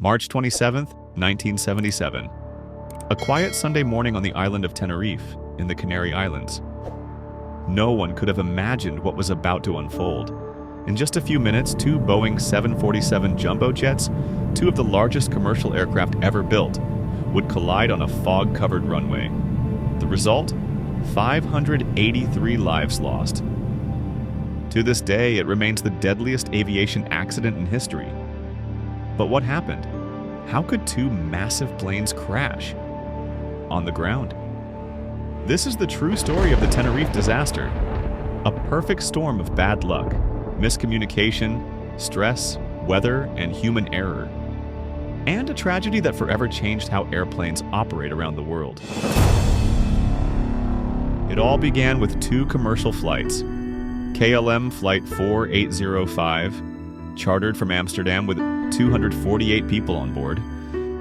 March 27, 1977. A quiet Sunday morning on the island of Tenerife, in the Canary Islands. No one could have imagined what was about to unfold. In just a few minutes, two Boeing 747 jumbo jets, two of the largest commercial aircraft ever built, would collide on a fog-covered runway. The result? 583 lives lost. To this day, it remains the deadliest aviation accident in history. But what happened? How could two massive planes crash? On the ground. This is the true story of the Tenerife disaster. A perfect storm of bad luck, miscommunication, stress, weather, and human error. And a tragedy that forever changed how airplanes operate around the world. It all began with two commercial flights. KLM Flight 4805, chartered from Amsterdam with 248 people on board,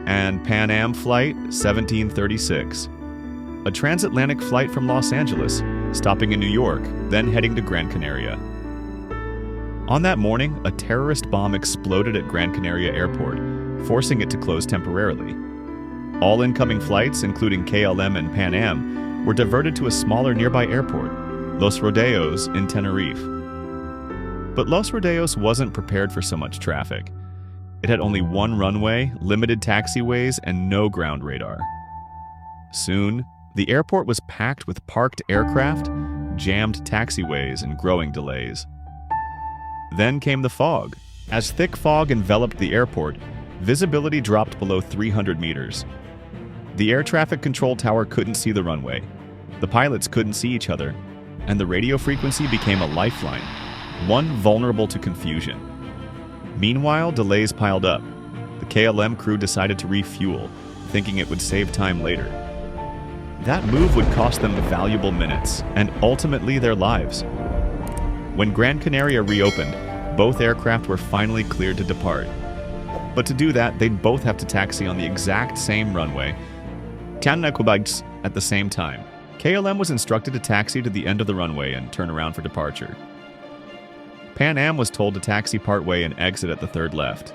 and Pan Am Flight 1736, a transatlantic flight from Los Angeles, stopping in New York, then heading to Gran Canaria. On that morning, a terrorist bomb exploded at Gran Canaria Airport, forcing it to close temporarily. All incoming flights, including KLM and Pan Am, were diverted to a smaller nearby airport, Los Rodeos in Tenerife. But Los Rodeos wasn't prepared for so much traffic. It had only one runway, limited taxiways, and no ground radar. Soon, the airport was packed with parked aircraft, jammed taxiways, and growing delays. Then came the fog. As thick fog enveloped the airport, visibility dropped below 300 meters. The air traffic control tower couldn't see the runway. The pilots couldn't see each other, and the radio frequency became a lifeline, one vulnerable to confusion. Meanwhile, delays piled up. The KLM crew decided to refuel, thinking it would save time later. That move would cost them valuable minutes, and ultimately their lives. When Gran Canaria reopened, both aircraft were finally cleared to depart. But to do that, they'd both have to taxi on the exact same runway, Tenerife, at the same time. KLM was instructed to taxi to the end of the runway and turn around for departure. Pan Am was told to taxi partway and exit at the third left.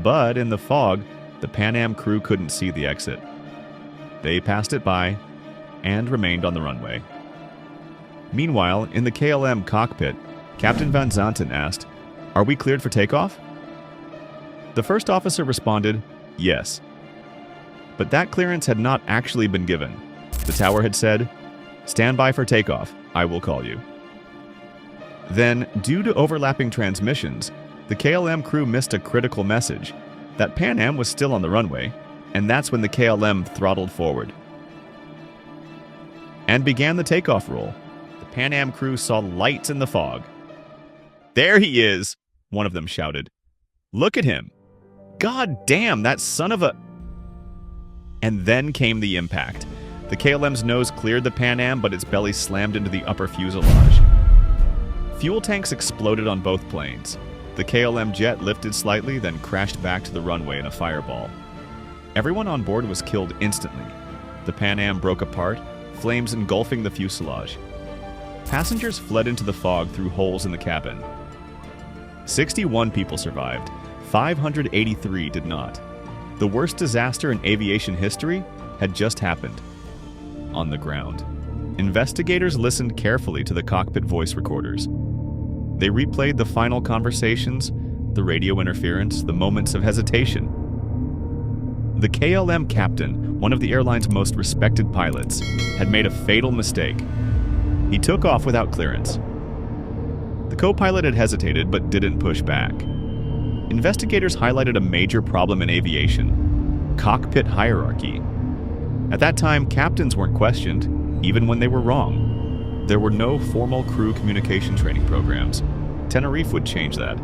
But in the fog, the Pan Am crew couldn't see the exit. They passed it by and remained on the runway. Meanwhile, in the KLM cockpit, Captain Van Zanten asked, "Are we cleared for takeoff?" The first officer responded, "Yes." But that clearance had not actually been given. The tower had said, "Stand by for takeoff, I will call you." Then, due to overlapping transmissions, the KLM crew missed a critical message, that Pan Am was still on the runway, and that's when the KLM throttled forward. And began the takeoff roll. The Pan Am crew saw lights in the fog. "There he is!" one of them shouted. "Look at him! God damn, that son of a..." And then came the impact. The KLM's nose cleared the Pan Am, but its belly slammed into the upper fuselage. Fuel tanks exploded on both planes. The KLM jet lifted slightly, then crashed back to the runway in a fireball. Everyone on board was killed instantly. The Pan Am broke apart, flames engulfing the fuselage. Passengers fled into the fog through holes in the cabin. 61 people survived. 583 did not. The worst disaster in aviation history had just happened. On the ground. Investigators listened carefully to the cockpit voice recorders. They replayed the final conversations, the radio interference, the moments of hesitation. The KLM captain, one of the airline's most respected pilots, had made a fatal mistake. He took off without clearance. The co-pilot had hesitated but didn't push back. Investigators highlighted a major problem in aviation: cockpit hierarchy. At that time, captains weren't questioned, even when they were wrong. There were no formal crew communication training programs. Tenerife would change that.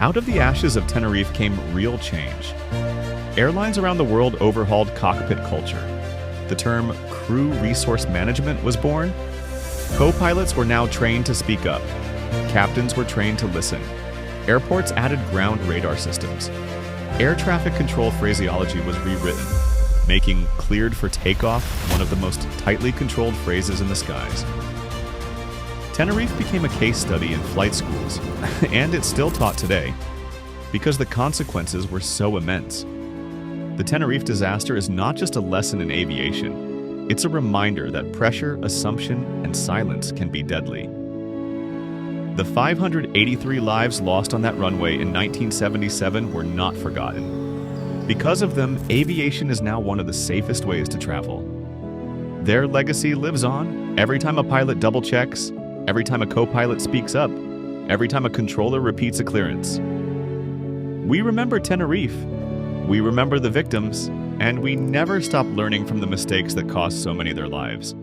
Out of the ashes of Tenerife came real change. Airlines around the world overhauled cockpit culture. The term crew resource management was born. Co-pilots were now trained to speak up. Captains were trained to listen. Airports added ground radar systems. Air traffic control phraseology was rewritten, making "cleared for takeoff" one of the most tightly controlled phrases in the skies. Tenerife became a case study in flight schools, and it's still taught today. because the consequences were so immense. The Tenerife disaster is not just a lesson in aviation, it's a reminder that pressure, assumption, and silence can be deadly. The 583 lives lost on that runway in 1977 were not forgotten. Because of them, aviation is now one of the safest ways to travel. Their legacy lives on every time a pilot double-checks, every time a co-pilot speaks up, every time a controller repeats a clearance. We remember Tenerife, we remember the victims, and we never stop learning from the mistakes that cost so many their lives.